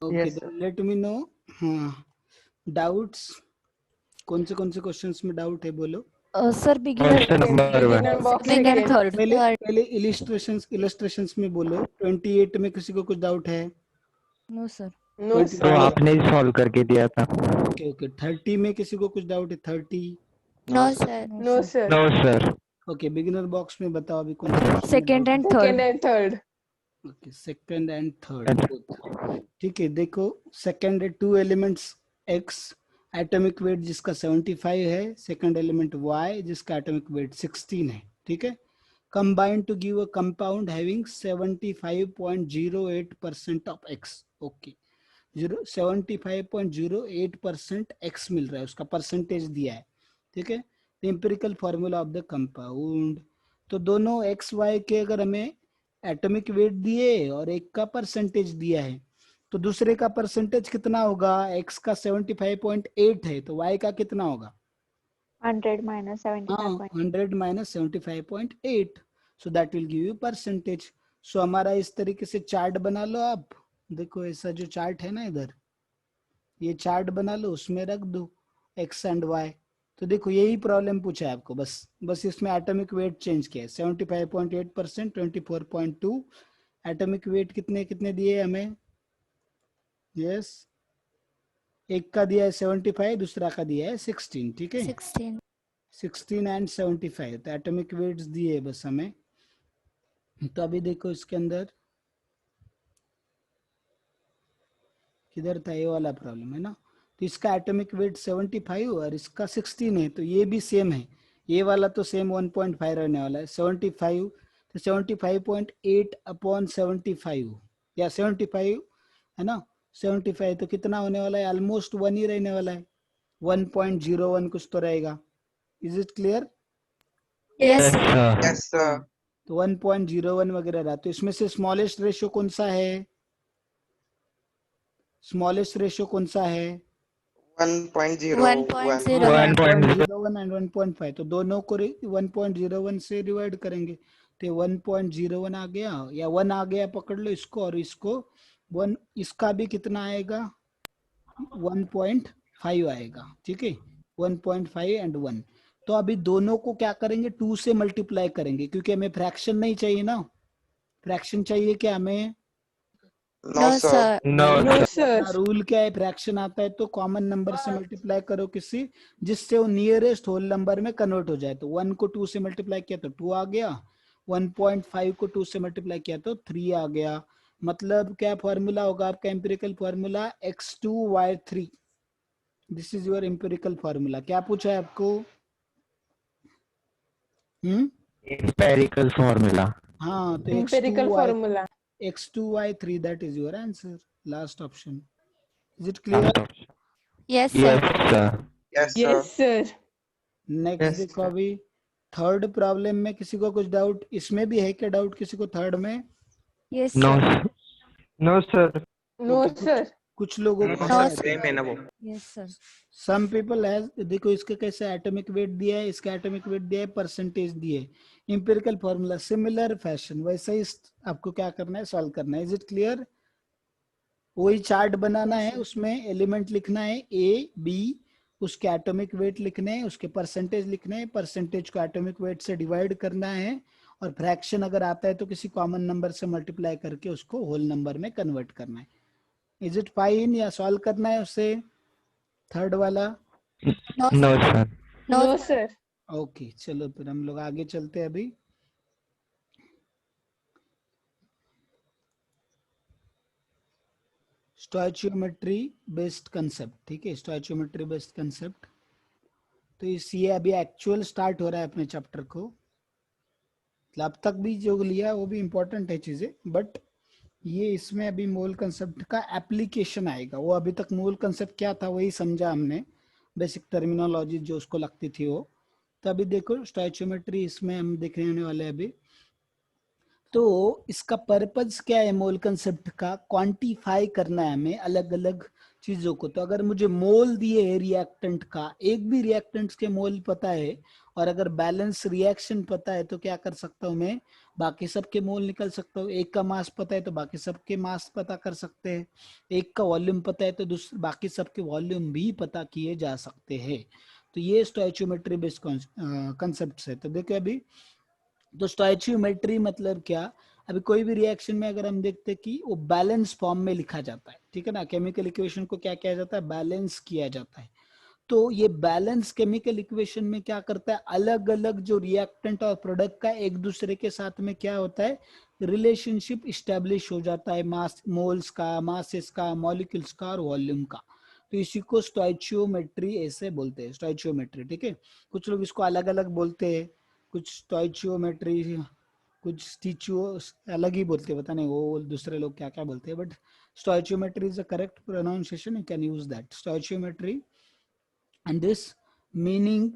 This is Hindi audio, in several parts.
Okay, Yes, sir. Let me know. हाँ, डाउट्स? कौन से क्वेश्चंस में डाउट है बोलो। Sir beginner Question number one. Beginner box second second. Third पहले इलिस्ट्रेशंस में बोलो। 28 में किसी को कुछ डाउट है? No sir. No, तो sir. आपने ही सॉल्व करके दिया था। ओके 30 में किसी को कुछ डाउट है? 30? No sir. No, sir. No sir. Okay, beginner box में बताओ अभी कौन से question में सेकंड doubt एंड है? Second third. and third. Okay, second and third both. ठीक है, देखो सेकंड है 2 एलिमेंट्स x, एटॉमिक वेट जिसका 75 है, सेकंड एलिमेंट y जिसका एटॉमिक वेट 16 है। ठीक है, combined to give a compound having 75.08% of x। Okay, 75.08% x मिल रहा है, उसका परसेंटेज दिया है। ठीक है, empirical formula of the compound. तो दोनों एक्स वाई के अगर हमें एटॉमिक वेट दिए और एक का परसेंटेज दिया है, तो दूसरे का परसेंटेज कितना होगा? एक्स का 75.8 है, तो वाई का कितना होगा? 100 minus 75. 100 minus 75.8, so that will give you percentage। so हमारा इस तरीके से चार्ट बना लो आप। देखो ऐसा जो चार्ट है ना, इधर ये चार्ट बना लो, उसमें रख दो x एंड y। तो देखो यही प्रॉब्लम पूछा है आपको, बस इसमें एटॉमिक वेट चेंज किया है। 75.8%, 24.2। एटॉमिक वेट कितने कितने दिए हमें? यस, एक का दिया है 75, दूसरा का दिया है 16। ठीक है, 16 एंड 75, तो एटॉमिक वेट्स दिए बस हमें। तो अभी देखो इसके अंदर किधर था ये वाला प्रॉब्लम, है ना। तो इसका एटॉमिक वेट 75 और इसका 16 है, तो ये भी सेम है। ये वाला तो सेम 1.5 रहने वाला है। 75, तो 75.8 अपॉन 75 या 75 है ना। 75 तो कितना होने वाला है? ऑलमोस्ट 1 ही रहने वाला है। 1.01 कुछ तो रहेगा। Is it clear? Yes Yes, sir. तो 1.01 वगैरह रहा। तो इसमें से स्मॉलेस्ट रेशियो कौन सा है? स्मॉलेस्ट रेशियो कौन सा है? 1.01. 1.01 एंड 1.5, तो दोनों को 1.01 से डिवाइड करेंगे, तो 1.01 आ गया या 1 आ गया, पकड़ लो इसको और इसको 1। इसका भी कितना आएगा? 1.5 आएगा। ठीक है, 1.5 एंड 1। तो अभी दोनों को क्या करेंगे? 2 से मल्टीप्लाई करेंगे, क्योंकि हमें फ्रैक्शन नहीं चाहिए ना। फ्रैक्शन चाहिए क्या हमें? No, sir. No, No, sir. sir. अपना रूल क्या है? फ्रैक्शन आता है तो कॉमन नंबर से मल्टीप्लाई करो किसी, जिससे वो नियरेस्ट होल नंबर में कन्वर्ट हो जाए। तो 1 को 2 से मल्टीप्लाई किया तो 2 आ गया, 1.5 को 2 से मल्टीप्लाई किया तो 3 आ गया। मतलब क्या फॉर्मूला होगा आपका empirical formula? x2y3। This is your empirical formula. क्या पूछा है आपको? Empirical formula. हाँ, तो Empirical formula. x2y3 that is your answer, last option। is it clear? Last option. Yes Yes, sir. sir. Yes, sir. Yes, sir. Next Yes, देखो अभी थर्ड प्रॉब्लम में किसी को कुछ डाउट? इसमें भी है क्या डाउट किसी को थर्ड में? Yes No, sir. sir. No, sir. No, Okay, sir. कुछ लोगों को No, है। Same है ना वो। Yes sir. Some people has. देखो इसका कैसे एटॉमिक वेट दिया है, इसका एटॉमिक वेट दिया है, परसेंटेज दिए, इंपिरिकल फॉर्मूला सिमिलर फैशन वैसा ही आपको क्या करना है? सॉल्व करना है। Is it clear? वही चार्ट बनाना है, उसमें एलिमेंट लिखना है ए बी, उसके एटॉमिक वेट लिखने हैं, उसके परसेंटेज लिखने हैं, परसेंटेज को एटॉमिक वेट से डिवाइड करना है, और फ्रैक्शन अगर आता है तो किसी कॉमन नंबर से मल्टीप्लाई करके उसको होल नंबर में कन्वर्ट करना है। इज इट फाइन या सॉल्व करना है उससे थर्ड वाला? No, sir. No, sir. Okay, चलो फिर हम लोग आगे चलते हैं अभी। Stoichiometry based concept. ठीक है, स्टोइचियोमेट्री बेस्ड कंसेप्ट। तो ये अभी एक्चुअल स्टार्ट हो रहा है अपने चैप्टर को। मतलब अब तक भी जो लिया वो भी इम्पोर्टेंट है चीजें, बट ये इसमें अभी मोल कंसेप्ट का एप्लीकेशन आएगा। वो अभी तक मोल कंसेप्ट क्या था वही समझा हमने, बेसिक टर्मिनोलॉजी जो उसको लगती थी वो। तो अभी देखो स्टोइचियोमेट्री इसमें हम देखने होने वाले हैं अभी। तो इसका पर्पज क्या है मोल कंसेप्ट का? क्वांटिफाई करना है हमें अलग अलग चीजों को। तो अगर मुझे मोल दिए है रिएक्टेंट का, एक भी रिएक्टेंट्स के मोल पता है, और अगर बैलेंस रिएक्शन पता है, तो क्या कर सकता हूं मैं? बाकी सबके मोल निकल सकते हो। एक का मास पता है तो बाकी सबके मास पता कर सकते हैं। एक का वॉल्यूम पता है तो दूसरे बाकी सबके वॉल्यूम भी पता किए जा सकते हैं। तो ये स्टोइचियोमेट्री बेस्ड कॉन्सेप्ट है। तो देखिए अभी, तो स्टोइचियोमेट्री मतलब क्या, अभी कोई भी रिएक्शन में अगर हम देखते हैं कि वो बैलेंस फॉर्म में लिखा जाता है, ठीक है ना। केमिकल इक्वेशन को क्या किया जाता है, बैलेंस किया जाता है। तो ये बैलेंस केमिकल इक्वेशन में क्या करता है, अलग अलग जो रिएक्टेंट और प्रोडक्ट का एक दूसरे के साथ में क्या होता है, रिलेशनशिप इस्टेब्लिश हो जाता है, मास मोल्स का, मासेस का, मॉलिक्यूल्स का और वॉल्यूम का। तो इसी को स्टोइचियोमेट्री ऐसे बोलते हैं, स्टोइचियोमेट्री, ठीक है। कुछ लोग इसको अलग अलग बोलते हैं, कुछ स्टोइचियोमेट्री, कुछ स्टिचियो अलग ही बोलते हैं, पता नहीं वो दूसरे लोग क्या क्या बोलते हैं, but stoichiometry is the correct pronunciation, you can use that, stoichiometry. And this meaning,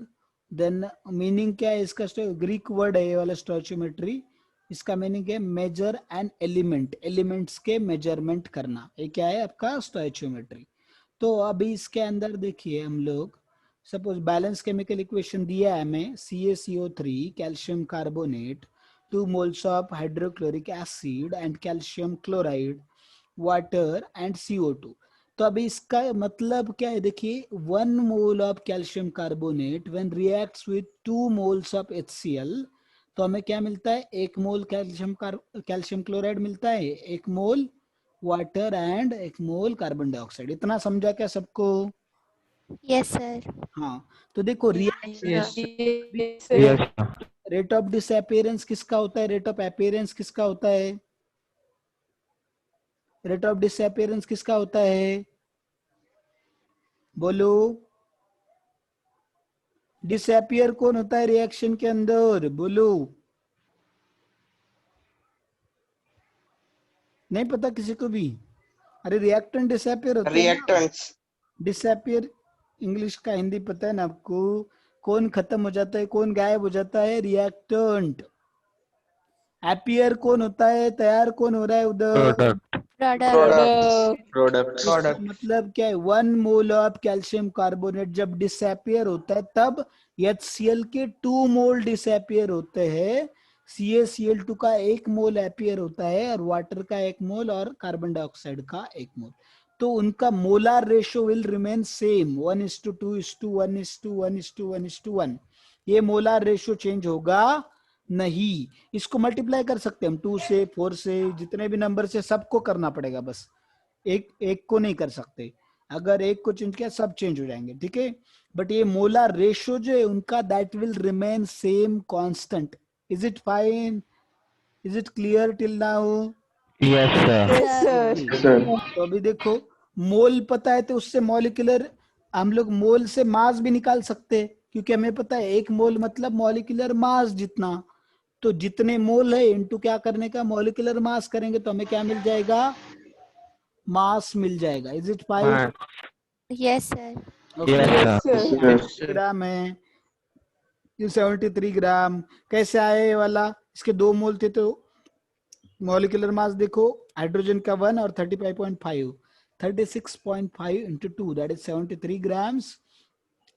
then meaning क्या है इसका, ग्रीक वर्ड है ये वाला स्टोइचियोमेट्री। इसका मीनिंग है मेजर एन एलिमेंट, एलिमेंट्स के मेजरमेंट करना, ये क्या है आपका स्टोइचियोमेट्री। तो अभी इसके अंदर देखिए हम लोग, सपोज बैलेंस केमिकल इक्वेशन दिया है हमें, CaCO3 calcium carbonate 2 moles of hydrochloric acid and calcium chloride, water and CO2। तो अभी इसका मतलब क्या है, देखिए 1 mole of calcium carbonate when reacts with 2 moles of HCl, तो हमें क्या मिलता है, 1 मोल कैल्शियम क्लोराइड मिलता है, 1 मोल water and 1 mole carbon dioxide. इतना समझा क्या सबको? Yes, sir. हाँ, तो देखो reaction Yes, Yes, yes, sir. sir. Rate of disappearance किसका होता है, रेट ऑफ अपीयरेंस किसका होता है, रेट ऑफ डिसअपियरेंस किसका होता है, बोलो। डिसअपियर कौन होता है रिएक्शन के अंदर, बोलो। नहीं पता किसी को भी? अरे रिएक्टेंट डिसअपियर होते हैं ना, reactants, डिसअपियर इंग्लिश का हिंदी पता है ना आपको, कौन खत्म हो जाता है, कौन गायब हो जाता है, रिएक्टेंट। अपीयर कौन होता है, तैयार कौन हो रहा है उधर। Product. Product. products, इसका मतलब क्या है, 1 मोल ऑफ कैल्शियम कार्बोनेट जब डिसअपियर होता है तब HCl के 2 मोल डिसअपियर होते हैं, CaCl2 का 1 मोल अपीयर होता है, और वाटर का 1 मोल और कार्बन डाइऑक्साइड का 1 मोल। तो उनका molar ratio will remain same, 1:2:1:1:1:1:1। ये मोलार रेशियो चेंज होगा नहीं। इसको मल्टीप्लाई कर सकते हैं हम 2 से, 4 से, जितने भी नंबर से, सबको करना पड़ेगा, बस एक एक को नहीं कर सकते। अगर एक को चेंज किया सब चेंज हो जाएंगे, ठीक है। बट ये मोलार रेशियो जो है उनका, that will remain same constant. Is it fine, is it clear till now? Yes, sir. Yes, sir. तो अभी देखो, मोल पता है तो उससे मॉलिक्यूलर, हम लोग मोल से मास भी निकाल सकते हैं, क्योंकि हमें पता है 1 मोल मतलब मॉलिक्यूलर मास जितना। तो जितने मोल है इनटू क्या करने का, मॉलिक्यूलर मास करेंगे तो हमें क्या मिल जाएगा, मास मिल जाएगा। Is it fine? Fine. Yes, sir. Yes, Yes, sir. sir. ग्राम है, ये 73 ग्राम। कैसे आए ये वाला, इसके 2 मोल थे तो मॉलिक्यूलर मास देखो, हाइड्रोजन का 1 और 35.5, 36.5 into 2 that is 73 grams.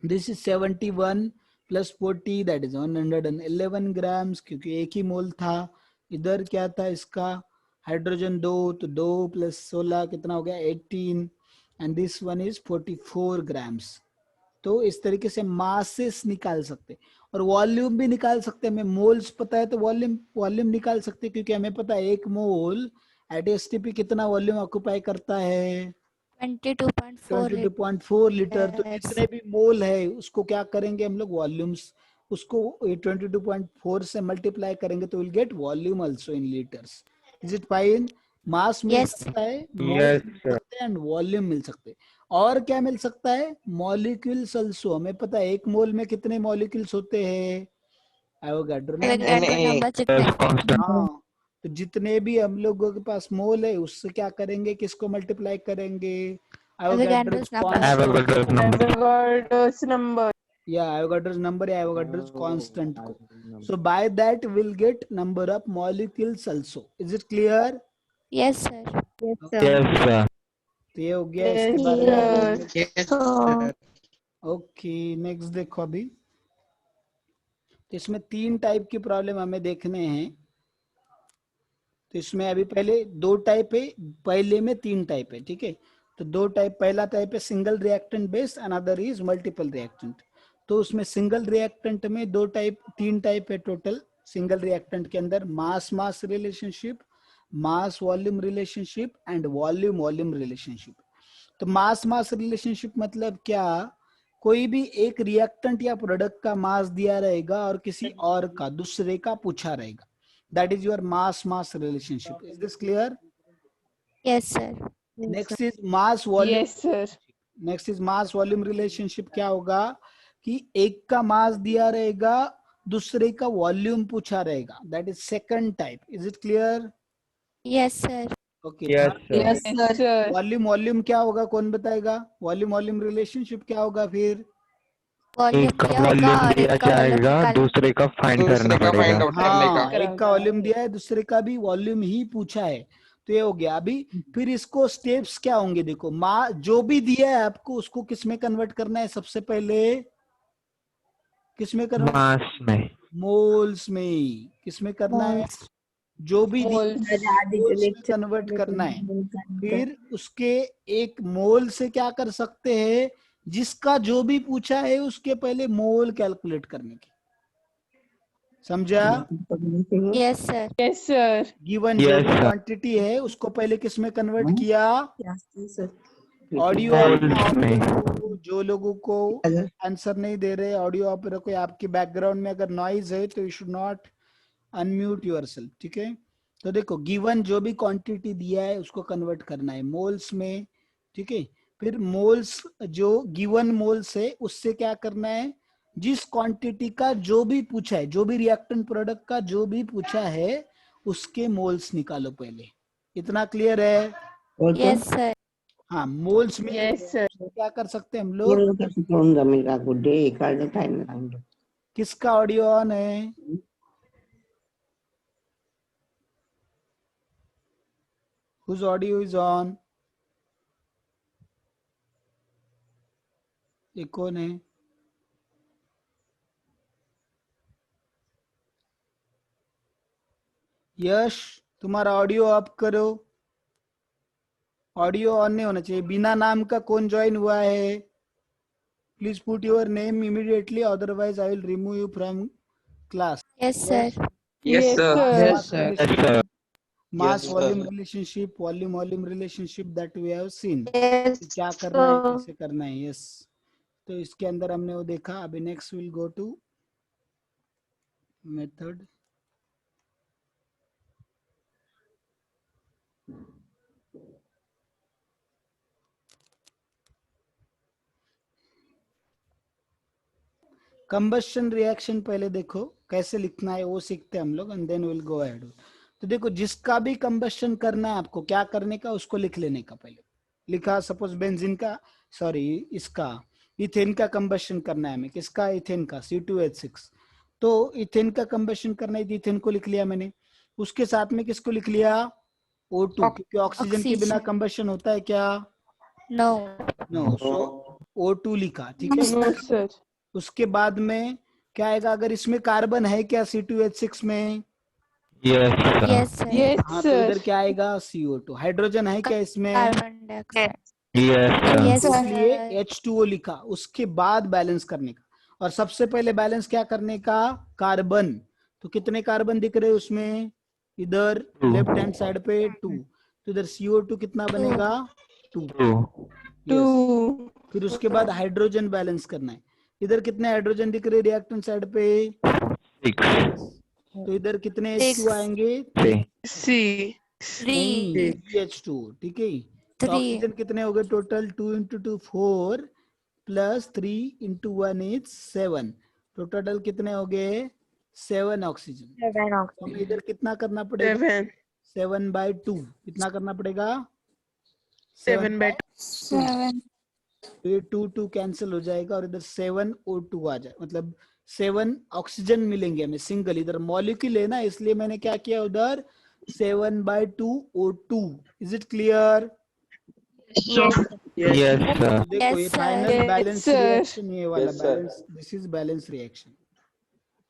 This is 71 plus 40 that is 111 grams, क्योंकि एक ही मोल था। इधर क्या था इसका, हाइड्रोजन 2, तो 2 प्लस 16 कितना हो गया, 18, and this one is 44 grams. तो इस तरीके से मासेस निकाल सकते, और वॉल्यूम भी निकाल सकते हैं। हमें मोल्स पता है तो वॉल्यूम निकाल सकते हैं, क्योंकि हमें पता है 1 मोल एट एसटीपी कितना वॉल्यूम ऑक्युपाई करता है, 22.4 22.4 लीटर। तो liters. जितने भी मोल है उसको क्या करेंगे हम लोग, वॉल्यूम्स, उसको 22.4 से मल्टीप्लाई करेंगे तो will get volume also in litres. Is it fine? Mass mill Yes. सकता है, मोल Yes, मिल sir. सकते हैं, एंड वॉल्यूम मिल सकते हैं। और क्या मिल सकता है, मॉलिक्यूल्स आल्सो। हमें पता है 1 मोल में कितने मॉलिक्यूल्स होते हैं, Avogadro number. Avogadro Na. number Yes, जितने constant. हाँ, तो जितने भी हम लोगों के पास मोल है उससे क्या करेंगे, किसको मल्टीप्लाई करेंगे, Avogadro's number. Avogadro's number. Avogadro's number. या एवोगाड्रोस नंबर या एवोगाड्रोस कांस्टेंट को। So by that will get number of molecules also. Is it clear? Yes, sir. Yes, Yes, sir. sir. तो ये हो गया Yes, इसके बारे में। sir. yes, Oh. Okay, next देखो अभी। तो इसमें 3 टाइप की प्रॉब्लम हमें देखने हैं। तो इसमें अभी पहले 2 टाइप है, पहले में 3 टाइप है, ठीक है। तो 2 टाइप, पहला टाइप है single reactant based, another is multiple reactant. तो उसमें सिंगल रिएक्टेंट में 3 टाइप है टोटल। सिंगल रिएक्टेंट के अंदर mass mass relationship, mass volume relationship and volume volume relationship. तो मास मास रिलेशनशिप मतलब क्या, कोई भी एक रिएक्टेंट या प्रोडक्ट का मास दिया रहेगा और किसी और का, दूसरे का पूछा रहेगा, that is your mass mass relationship. Is this clear? Yes, sir. Next is mass volume. Yes, sir. Next is mass volume relationship. क्या होगा कि एक का मास दिया रहेगा, दूसरे का वॉल्यूम पूछा रहेगा, that is second type. Is it clear? Yes, sir. Okay. Yes, sir. Yes, sir. Volume volume क्या होगा, कौन बताएगा? वॉल्यूम वॉल्यूम रिलेशनशिप क्या होगा फिर? वॉल्यूम एक का दिया होगा वॉल्यूम और दिया एक का वॉल्यूम जाएगा, निकाल। दूसरे का फाइंड करना दूसरे का पड़ेगा। फाइंड आउट करने का। हाँ, एक का वॉल्यूम दिया है, दूसरे का भी वॉल्यूम ही पूछा है, तो ये हो गया। अभी फिर इसको स्टेप्स क्या होंगे देखो, जो भी दिया है आपको उसको किस में कन्वर्ट करना है? सबसे पहले किस में कन्वर्ट? मास में। मोल्स में। किस में करना है? Moles. जो भी दिया Moles. है, मोल्स में कन्वर्ट करना है। फिर उसके एक मोल से क्या कर सकते हैं, जिसका जो भी पूछा है उसके पहले मोल कैलकुलेट करने की। समझा? Yes, sir. Yes, sir. Given जो Yes, भी sir. क्वांटिटी है उसको पहले किस में कन्वर्ट किया? ऑडियो मोल्स में। जो लोगों को आंसर नहीं दे रहे, ऑडियो आप रखो। आपके बैकग्राउंड में अगर नॉइज है तो you should not unmute yourself, ठीक है। तो देखो, गिवन जो भी क्वांटिटी दिया है उसको कन्वर्ट करना है मोल्स में, ठीक है। फिर मोल्स, जो गिवन मोल्स है उससे क्या करना है, जिस क्वांटिटी का जो भी पूछा है, जो भी रिएक्टेंट प्रोडक्ट का जो भी पूछा है उसके मोल्स निकालो पहले। इतना क्लियर है? Yes, sir. हाँ, मोल्स में Yes, sir. क्या कर सकते हैं हम लोग? किसका ऑडियो ऑन है? Whose audio is on? ये कौन है? यश, तुम्हारा ऑडियो ऑफ करो। ऑडियो ऑन नहीं होना चाहिए। बिना नाम का कौन ज्वाइन हुआ है? Please put your name immediately, otherwise I will remove you from class. Yes, sir. Yes, sir. Yes, sir. Mass Yes, volume sir. Relationship, volume volume relationship that we have seen. Yes, क्या करना है, sir. कैसे करना है? यस, तो इसके अंदर हमने वो देखा। अभी next will go to method. Combustion reaction पहले देखो कैसे लिखना है, वो सीखते हैं हम लोग, and then will go ahead. तो देखो, जिसका भी कंबस्शन करना है आपको, क्या करने का, उसको लिख लेने का। पहले लिखा, सपोज बेंजीन का, सॉरी इसका इथेन का कंबस्शन करना है हमें। किसका? इथेन का, C2H6। तो इथेन का कंबस्शन करना है, इथेन को लिख लिया मैंने। उसके साथ में किसको लिख लिया? O2, क्योंकि ऑक्सीजन के बिना Oxygen. कंबस्शन होता है क्या? No. नो। सो O2 लिखा, ठीक है। No, sir. उसके बाद में क्या आएगा? अगर इसमें कार्बन है क्या C2H6 में? Yes, sir. Yes, sir. Yes, हाँ, तो sir. इधर क्या आएगा? CO2। हाइड्रोजन है क्या इसमें? Carbon dioxide. Yes, sir. Yes, इसलिए sir. H2O लिखा। उसके बाद बैलेंस करने का, और सबसे पहले बैलेंस क्या करने का? कार्बन। तो कितने कार्बन दिख रहे हैं उसमें? इधर Two. लेफ्ट हैंड साइड पे 2। तो इधर CO2 कितना बनेगा? 2। 2. यस। 2. फिर उसके बाद हाइड्रोजन बैलेंस करना है। इधर कितने हाइड्रोजन दिख रहे रिएक्टेंट साइड पे? 6. तो इधर कितने Six. H2 आएंगे? 3. C. नहीं, 3. 3H2, ठीक है। तो 3. ऑक्सीजन कितने हो गए total? 2 into 2 4 plus 3 into 1 is 7। तो टोटल कितने हो गए? 7 ऑक्सीजन। 7 तो oxygen. हमें इधर कितना करना पड़ेगा? 7. 7/2। कितना करना पड़ेगा? 7/2. 7. तो ये 2 कैंसिल हो जाएगा और इधर 7 O2 आ जाए, मतलब 7 ऑक्सीजन मिलेंगे हमें सिंगल। इधर मॉलिक्यूल है ना, इसलिए मैंने क्या किया, उधर 7/2 O2। Is it clear? Yes, sir. देखो, ये Yes, sir. Final Yes, balance sir. Reaction, ये वाला Yes, sir. Balance, this is balance reaction.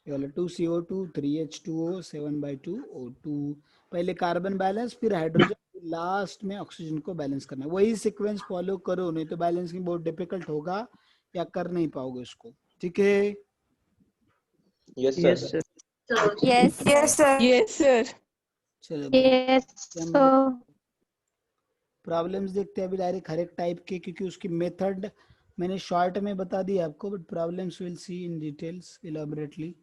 ये वाला 2CO2 3H2O 7/2 O2 पहले कार्बन बैलेंस, फिर हाइड्रोजन, लास्ट में ऑक्सीजन को बैलेंस करना है। वही सीक्वेंस फॉलो करो, नहीं तो बैलेंसिंग बहुत डिफिकल्ट होगा या कर नहीं पाओगे उसको। ठीक है? Yes, Yes, sir. sir. Yes. Yes, sir. चलो Yes, sir. प्रॉब्लम्स देखते हैं अभी डायरेक्ट हर एक टाइप के, क्योंकि उसकी मेथड मैंने शॉर्ट में बता दी आपको, but problems will see in details elaborately.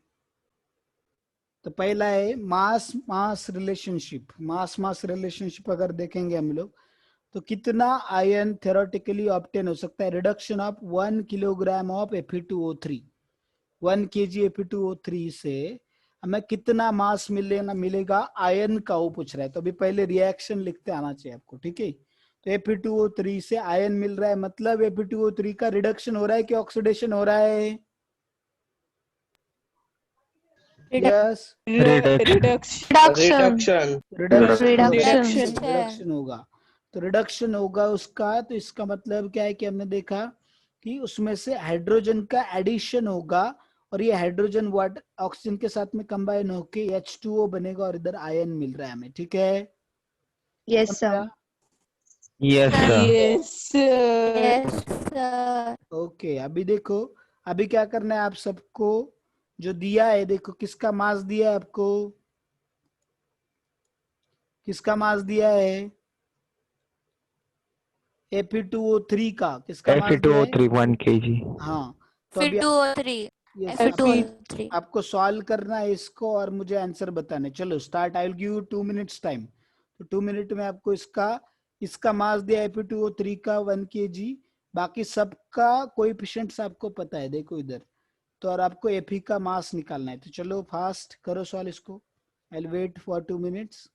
तो पहला है मास मास रिलेशनशिप। मास मास रिलेशनशिप अगर देखेंगे हम लोग, तो कितना आयन थ्योरेटिकली ऑब्टेन हो सकता है? Reduction of 1 kilogram of Fe2O3, 1 kg Fe2O3 से हमें कितना मास मिलेगा आयन का, वो पूछ रहा है। तो अभी पहले रिएक्शन लिखते आना चाहिए आपको, ठीक है? तो Fe2O3 से आयन मिल रहा है, मतलब Fe2O3 का रिडक्शन हो रहा है कि ऑक्सीडेशन हो रहा है? Yes, Reduction. Reduction. रिडक्शन होगा। तो रिडक्शन होगा उसका, तो इसका मतलब क्या है कि हमने देखा कि उसमें से हाइड्रोजन का एडिशन होगा, और ये हाइड्रोजन वाटर ऑक्सीजन के साथ में कंबाइन होके H2O बनेगा, और इधर आयन मिल रहा है हमें। ठीक है? Yes, sir. Yes, sir. Yes, sir. Yes, sir. Okay, अभी देखो, अभी क्या करना है आप सबको, जो दिया है देखो, किसका मास दिया है आपको, किसका मास दिया है? Fe2O3 का किसका मास दिया है? Fe2O3 1 kg. हाँ, तो अभी Fe2O3. ये Fe2O3. आपको सॉल्व करना है इसको और मुझे आंसर बताने। चलो start, I will give you 2 minutes time. तो 2 मिनट में आपको इसका मास दिया है Fe2O3 का 1 kg, बाकी सबका कोएफिशिएंट्स आपको पता है, देखो इधर। तो और आपको Fe का मास निकालना है, तो चलो फास्ट करो सॉल्व इसको। I will wait for 2 minutes.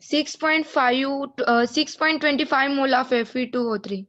Six point 6.25 mole of Fe2O3.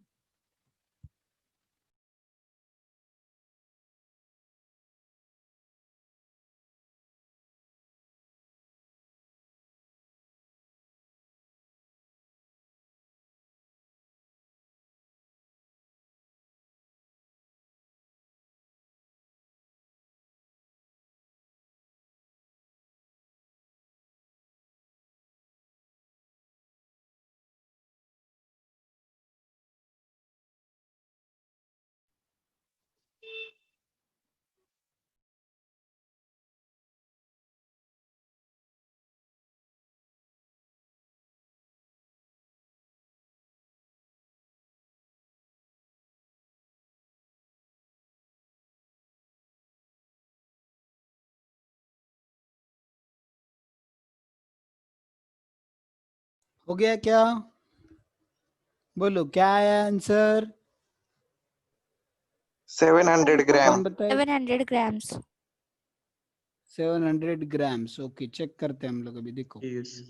हो गया क्या? बोलो क्या आया आंसर? 700 कौन gram. बताए? 700 grams. 700 ग्राम्स। ओके, चेक करते हैं हम लोग अभी, देखो। Yes.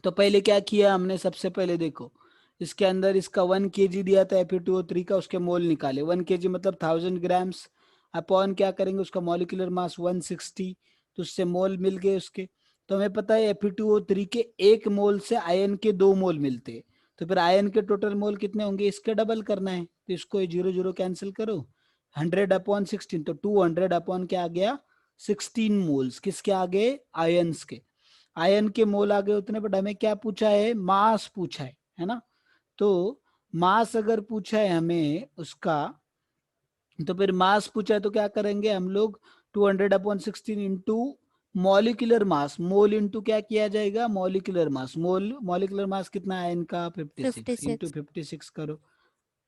तो पहले क्या किया हमने, सबसे पहले देखो, इसके अंदर इसका 1 kg दिया था Fe2O3 का, उसके मोल निकाले। 1 kg मतलब 1000 ग्राम्स, अपॉन क्या करेंगे, उसका मॉलिक्यूलर मास 160, तो उससे मोल मिल गए उसके। तो हमें पता है Fe2O3 के 1 मोल से आयन के 2 मोल मिलते हैं, तो फिर आयन के टोटल मोल कितने होंगे, इसके डबल करना है। तो इसको 0 0 कैंसिल करो, 100/16, तो 200 अपॉन क्या आ गया, 16 मोल्स। किसके आगे? आयंस के। आयन के मोल आ गए उतने, बट हमें क्या पूछा है, मास पूछा है ना? तो मास अगर पूछा है हमें उसका, तो फिर मास पूछा है तो क्या करेंगे हम लोग, 200/16 into molecular mass, mole into क्या किया जाएगा, मॉलिक्यूलर मास। मॉलिक्यूलर मास कितना है आयन का, 56 इंटू 56 करो,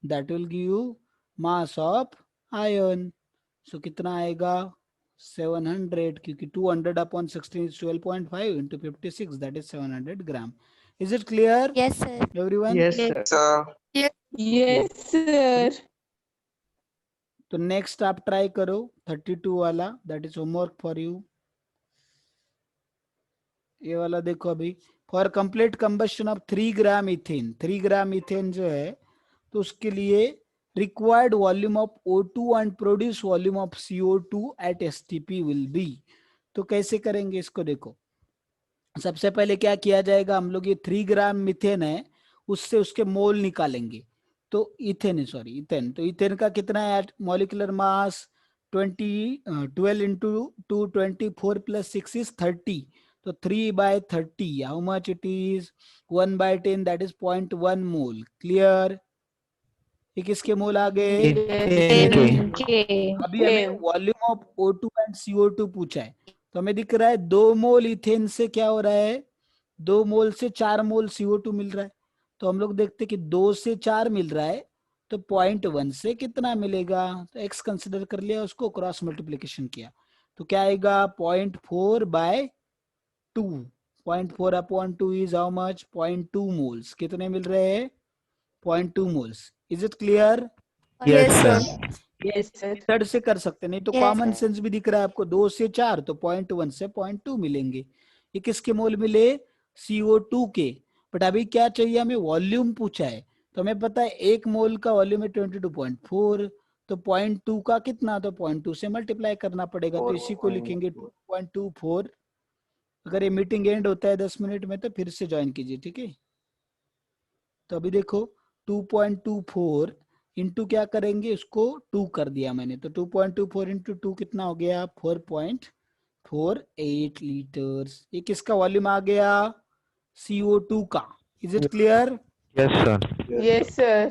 that will give you mass of ion. So कितना आएगा, 700 क्योंकि 200 upon 16 is 12.5 into 56 that is 700 gram. Is it clear Yes, sir. everyone? Yes, sir. Sir. Yes, sir. तो नेक्स्ट आप ट्राई करो 32 वाला, that is homework for you. ये वाला देखो अभी, for complete combustion of 3 gram ethane, 3 gram ethane जो है तो उसके लिए required volume of O2 and produce volume of CO2 at STP will be. तो कैसे करेंगे इसको देखो, सबसे पहले क्या किया जाएगा, हम लोग ये 3 ग्राम मिथेन है उससे उसके मोल निकालेंगे। तो इथेन, सॉरी इथेन, तो इथेन का कितना है molecular mass 12 into 2 24 plus 6 is 30, तो 3/30 how much it is 1/10 that is 0.1 mole. Clear? ये किसके मोल आ गए? इथेन के। अभी हमें volume of O2 and CO2 पूछा है, तो हमें दिख रहा है 2 मोल इथेन से क्या हो रहा है, 2 मोल से 4 मोल CO2 मिल रहा है। तो हम लोग देखते कि 2 से 4 मिल रहा है तो 0.1 से कितना मिलेगा, तो x कंसिडर कर लिया, उसको क्रॉस मल्टीप्लिकेशन किया तो क्या आएगा 0.4/2, 0.4/2 इज हाउ मच 0.2 मोल्स। कितने मिल रहे हैं 0.2 moles. Is it clear? Yes, sir. Yes, sir. Method से कर सकते, नहीं तो Yes, कॉमन sir. सेंस भी दिख रहा है आपको, 2 से 4 तो 0.1 से 0.2 मिलेंगे। ये किसके मोल मिले? CO2 के। बट अभी क्या चाहिए हमें, वॉल्यूम पूछा है, तो हमें पता है 1 मोल का वॉल्यूम है 22.4, तो 0.2 का कितना, तो 0.2 से मल्टीप्लाई करना पड़ेगा, तो इसी को लिखेंगे 2.24। अगर ये मीटिंग एंड होता है 10 मिनट में तो फिर से ज्वाइन कीजिए, ठीक है? तो अभी देखो 2.24 इंटू क्या करेंगे, उसको 2 कर दिया मैंने, तो 2.24 इंटू 2 कितना हो गया 4.48 लीटर्स। ये किसका वॉल्यूम आ गया? CO2 का। Is it clear? Yes, sir. Yes, sir.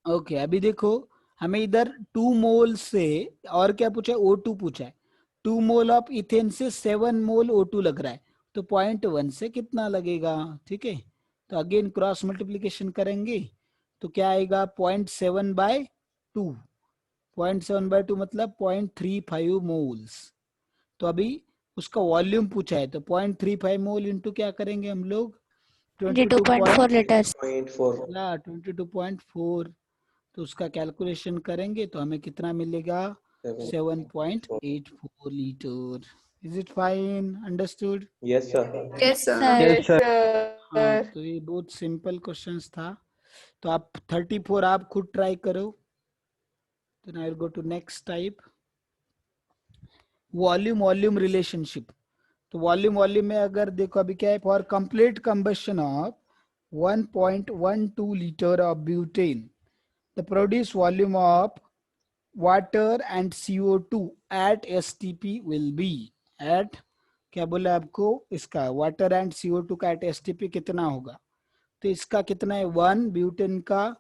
Okay अभी देखो हमें इधर 2 मोल से और क्या पूछा है, O2 पूछा है। 2 मोल ऑफ इथेन से 7 मोल O2 लग रहा है, तो 0.1 से कितना लगेगा, ठीक है? तो अगेन क्रॉस मल्टीप्लिकेशन करेंगे तो क्या आएगा 0.7/2, 0.7/2 मतलब 0.35 मोल्स। तो अभी उसका वॉल्यूम पूछा है, तो 0.35 मोल इंटू क्या करेंगे हम लोग 22.4 liters. 0.4. 22.4, तो उसका कैलकुलेशन करेंगे तो हमें कितना मिलेगा 7.84 litre. Is it fine? Understood? Yes, sir. Yes, sir. Sir. Yes, हाँ, sir. तो ये बहुत सिंपल क्वेश्चंस था, तो आप 34 आप खुद ट्राई करो। then I will go to next type, volume relationship. तो वॉल्यूम में अगर देखो अभी क्या है, for complete combustion of 1.12 litre of butane the produce volume of water and CO2 at STP will be at, क्या बोला आपको, इसका वाटर एंड CO2 का एट STP कितना होगा, तो इसका कितना है 1 ब्यूटेन का।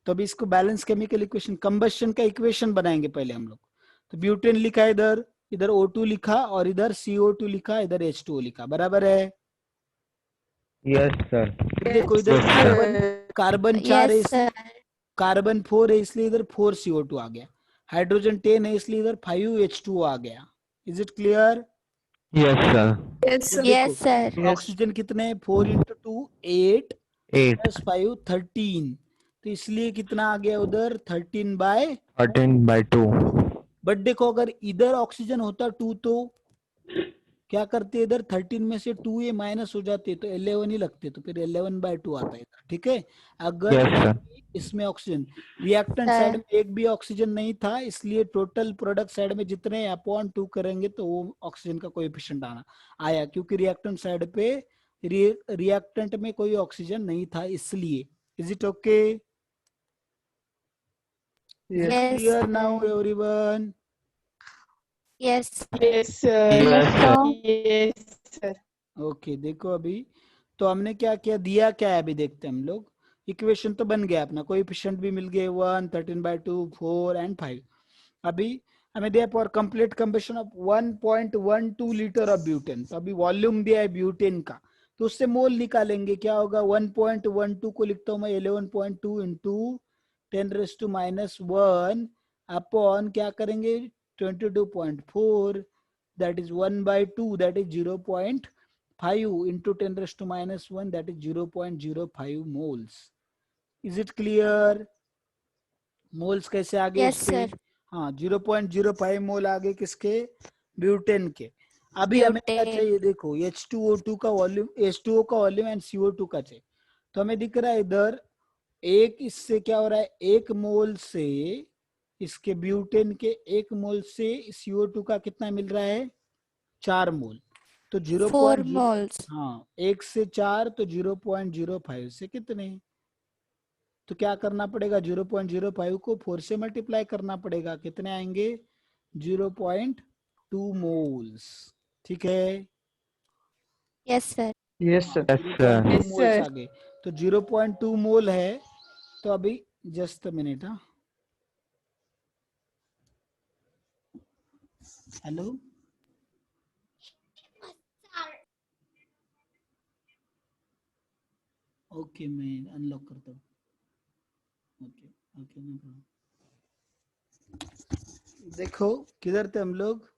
तो अभी इसको बैलेंस केमिकल इक्वेशन, कंबशन का इक्वेशन बनाएंगे पहले हम लोग। तो ब्यूटेन लिखा इधर, इधर O2 लिखा और इधर CO2 लिखा, इधर H2O लिखा, बराबर है? Yes, sir. देखो इधर Yes, sir. कार्बन 4 है, Yes, sir. कार्बन 4 है इसलिए इधर 4 CO2 आ गया, हाइड्रोजन 10 है इसलिए इधर 5 H2O आ गया। Is it clear? Yes, sir. Yes, sir. Yes, sir. Oxygen कितने हैं 4 इंटू 2 8 8. प्लस 5 13, तो इसलिए कितना आ गया उधर 13/, 13/2. बट देखो अगर इधर ऑक्सीजन होता 2 तो क्या करते, इधर 13 में से 2 ये माइनस हो जाते तो 11 ही लगते, तो फिर 11/2 आता है इधर, ठीक है? अगर Yes, sir. इसमें ऑक्सीजन, रिएक्टेंट Sir. साइड में एक भी ऑक्सीजन नहीं था, इसलिए टोटल प्रोडक्ट साइड में जितने अपॉन 2 करेंगे तो वो ऑक्सीजन का कोएफिशिएंट आया, क्योंकि रिएक्टेंट साइड पे रिएक्टेंट में कोई ऑक्सीजन नहीं था इसलिए। Is it okay? Yes, clear now sir. Everyone? Yes. Yes, sir. Yes, sir. Yes, sir. Okay देखो अभी तो हमने क्या किया, दिया क्या है अभी देखते हैं हम लोग। इक्वेशन तो बन गया अपना, कोएफिशिएंट भी मिल गए 1 13/2 4 एंड 5। अभी हमें दिया for complete combustion of 1.12 litre of butane, तो अभी वॉल्यूम दिया है ब्यूटेन का, तो उससे मोल निकालेंगे, क्या होगा 1.12 को लिखता हूं मैं 11.2 इंटू 10⁻⁻1 अपॉन क्या करेंगे 22.4, that is 1/2, that is 0.5 into 10 raised to minus 1, that is 0.05 moles. Is it clear? Moles कैसे आगे Yes, इसके? sir. हाँ, 0.05 मोल आगे किसके? ब्यूटेन के. अभी हमें क्या Butane. चाहिए? देखो H2O2 का वॉल्यूम, H2O का वॉल्यूम एंड CO2 का चाहिए. तो हमें दिख रहा है इधर एक, इससे क्या हो रहा है, एक मोल से इसके ब्यूटेन के एक मोल से CO2 का कितना मिल रहा है? 4 मोल. तो 4 0.0, moles. हाँ, 1 से 4 तो 0.05 से कितने? तो क्या करना पड़ेगा? 0.05 को 4 से मल्टीप्लाई करना पड़ेगा. कितने आएंगे? 0.2 मोल्स. ठीक है? Yes, sir. Yes, sir. Yes, sir. 0.2 Yes, moles sir. आ गए. तो 0.2 मोल है. तो अभी जस्ट मिनट. हाँ, हेलो, ओके, मैं अनलॉक करता हूँ. Okay okay, no problem. देखो किधर थे हम लोग?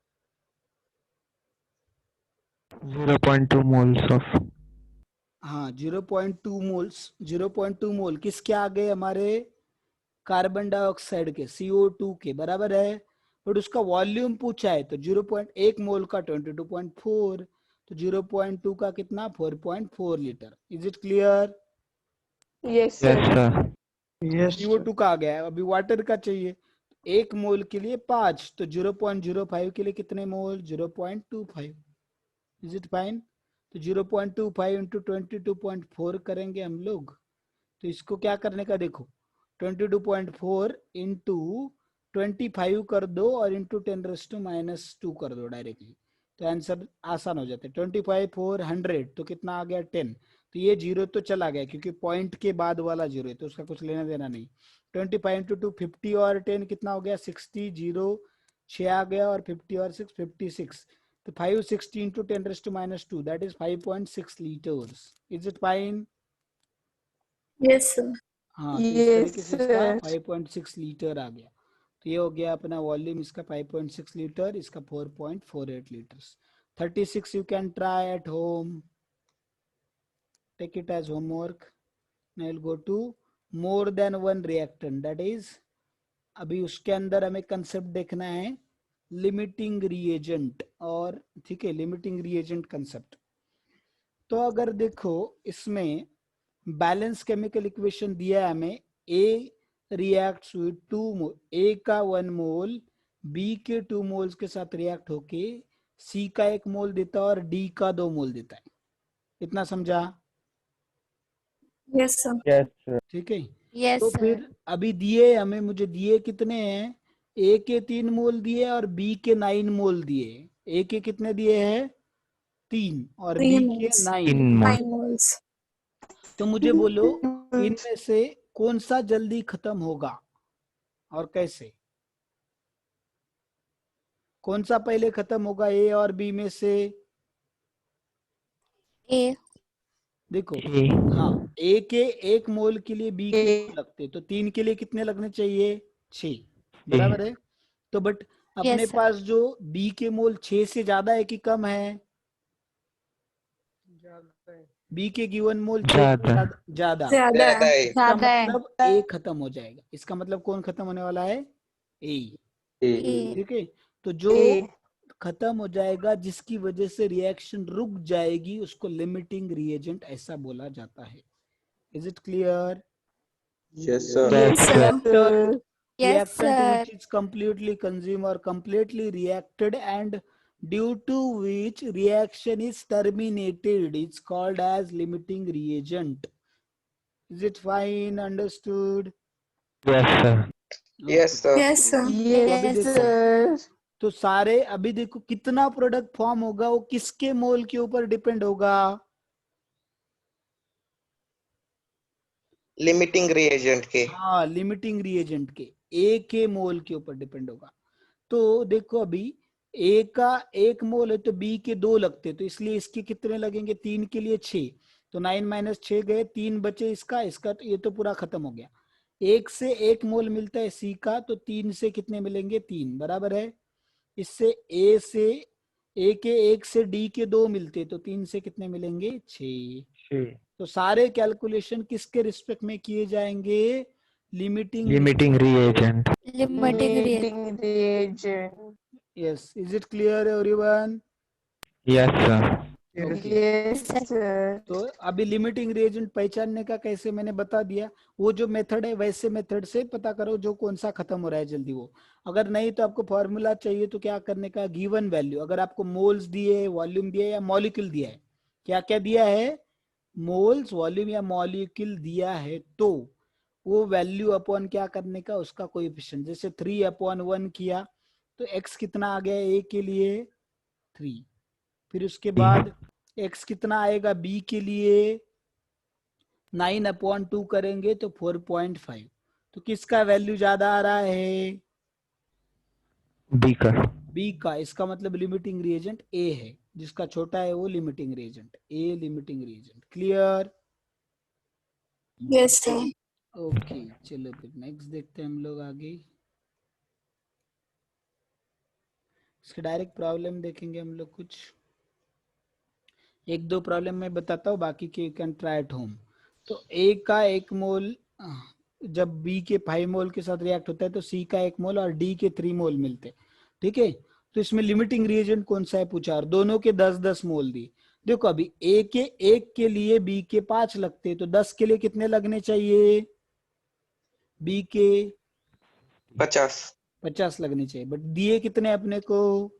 0.2 moles of. हाँ, 0.2 मोल्स. 0.2 मोल किसके आ गए? हमारे कार्बन डाइऑक्साइड के, CO2 के, बराबर है. बट उसका वॉल्यूम पूछा है, तो 0.1 मोल का 22.4, तो 0.2 का कितना? 4.4 litre. Is it clear? Yes, Yes, sir. sir. Yes, CO2 का आ गया है. अभी वाटर का चाहिए. 1 मोल के लिए 5, तो 0.05 के लिए कितने मोल? 0.25. Is it fine? तो 0.25 इंटू 22.4 करेंगे हम लोग. तो इसको क्या करने का? देखो 22.4 इंटू 25 कर दो और इंटू 10 रेज़ टू माइनस 2 कर दो डायरेक्टली. तो आंसर आसान हो जाता है. 25 4 100, तो कितना आ गया? 10. तो ये जीरो तो चला गया क्योंकि पॉइंट के बाद वाला जीरो है, तो उसका कुछ लेना देना नहीं. 25 इंटू 2 50 और 10 कितना हो गया? 60. 0 6 आ गया और 50 और 6 56. तो 560 into 10 raise to minus 2, that is 5.6 litres. Is it fine? Yes, sir. हाँ, तो इस Yes, तरीके से इसका sir. 5.6 लीटर आ गया. तो ये हो गया अपना वॉल्यूम इसका 5.6 लीटर, इसका 4.48 litres. 36 you can try at home, take it as homework. Now will go to more than one reactant, that is, अभी उसके अंदर हमें कंसेप्ट देखना है लिमिटिंग रिएजेंट. और ठीक है, लिमिटिंग रिएजेंट कंसेप्ट. तो अगर देखो इसमें बैलेंस केमिकल इक्वेशन दिया है हमें. ए रिएक्ट्स विद 2 मोल, ए का 1 मोल बी के 2 मोल्स के साथ रिएक्ट होके सी का 1 मोल देता है और डी का 2 मोल देता है. इतना समझा? Yes, sir. Yes, sir. ठीक है. Yes, तो sir. फिर अभी दिए हमें, मुझे दिए कितने हैं? ए के 3 मोल दिए और बी के 9 मोल दिए. ए के कितने दिए हैं? 3 और बी 3 के moles. 9. 9 moles. तो मुझे बोलो इनमें से कौन सा जल्दी खत्म होगा और कैसे? कौन सा पहले खत्म होगा ए और बी में से? A. देखो, A. हाँ, ए के 1 मोल के लिए बी के A. 2 लगते, तो 3 के लिए कितने लगने चाहिए? 6. बराबर है. तो बट अपने Yes, sir. पास जो बी के मोल 6 से ज्यादा है कि कम है? बी के गिवन मोल 6 से ज्यादा. ज्यादा. ज्यादा ज्यादा है. है. इसका ज्यादा है. मतलब ए खत्म हो जाएगा. इसका मतलब कौन खत्म होने वाला है? ए. A. ठीक है. तो जो A. खत्म हो जाएगा, जिसकी वजह से रिएक्शन रुक जाएगी, उसको लिमिटिंग रिएजेंट ऐसा बोला जाता है. Is it clear? Yes, sir. Yes, Yes, sir. sir. Yes, Reactant sir. which is completely consumed or completely reacted and due to which reaction is terminated, it's called as limiting reagent. Is it fine? Understood? Yes, sir. Yes, sir. Yes, sir. तो अभी Yes, देखो, Sir. तो सारे अभी देखो कितना प्रोडक्ट फॉर्म होगा, वो किसके मोल के ऊपर डिपेंड होगा? Limiting reagent के. हाँ, लिमिटिंग रिएजेंट के, ए के मोल के ऊपर डिपेंड होगा. तो देखो अभी ए का 1 मोल है तो बी के 2 लगते, तो इसलिए इसके कितने लगेंगे? 3 के लिए 6, तो 9 माइनस 6 गए, 3 बचे इसका. इसका तो ये तो पूरा खत्म हो गया. 1 से 1 मोल मिलता है सी का, तो 3 से कितने मिलेंगे? 3. बराबर है. इससे ए के 1 से डी के 2 मिलते, तो 3 से कितने मिलेंगे? 6। तो सारे कैलकुलेशन किसके रिस्पेक्ट में किए जाएंगे? Limiting reagent. Limiting reagent. Limiting reagent. Yes, is it clear everyone? Yes, sir. Yes, sir. तो अभी लिमिटिंग रिएजेंट पहचानने का कैसे मैंने बता दिया, वो जो मेथड है वैसे मेथड से पता करो जो कौन सा खत्म हो रहा है जल्दी वो। अगर नहीं तो आपको फॉर्मूला चाहिए तो क्या करने का, गिवन वैल्यू, अगर आपको मोल्स दिए, वॉल्यूम दिया या मॉलिक्यूल दिया है, क्या क्या दिया है, मोल्स, वॉल्यूम या मॉलिक्यूल दिया है, तो वो वैल्यू अपॉन क्या करने का, उसका कोएफिशिएंट। जैसे 3/1 किया तो x कितना आ गया a के लिए? 3। फिर उसके बाद x कितना आएगा b के लिए? 9/2 करेंगे तो 4.5। तो किसका वैल्यू ज्यादा आ रहा है? B का। b का। इसका मतलब लिमिटिंग रिएजेंट a है, जिसका छोटा है वो limiting reagent, a limiting reagent. Clear? Yes, sir. Okay, चलो फिर नेक्स्ट देखते हैं हम लोग आगे। इसके डायरेक्ट प्रॉब्लम देखेंगे हम लोग, कुछ 1-2 प्रॉब्लम मैं बताता हूँ, बाकी के you can try at home. तो A का 1 मोल जब B के 5 मोल के साथ रिएक्ट होता है तो C का 1 मोल और D के 3 मोल मिलते हैं, ठीक है। तो इसमें लिमिटिंग रिएजेंट कौन सा है पूछा, और दोनों के 10-10 मोल दी। देखो अभी A के 1 के लिए B के 5 लगते हैं, तो 10 के लिए कितने लगने चाहिए? B के 50 50 लगने चाहिए, बट दिए कितने अपने को?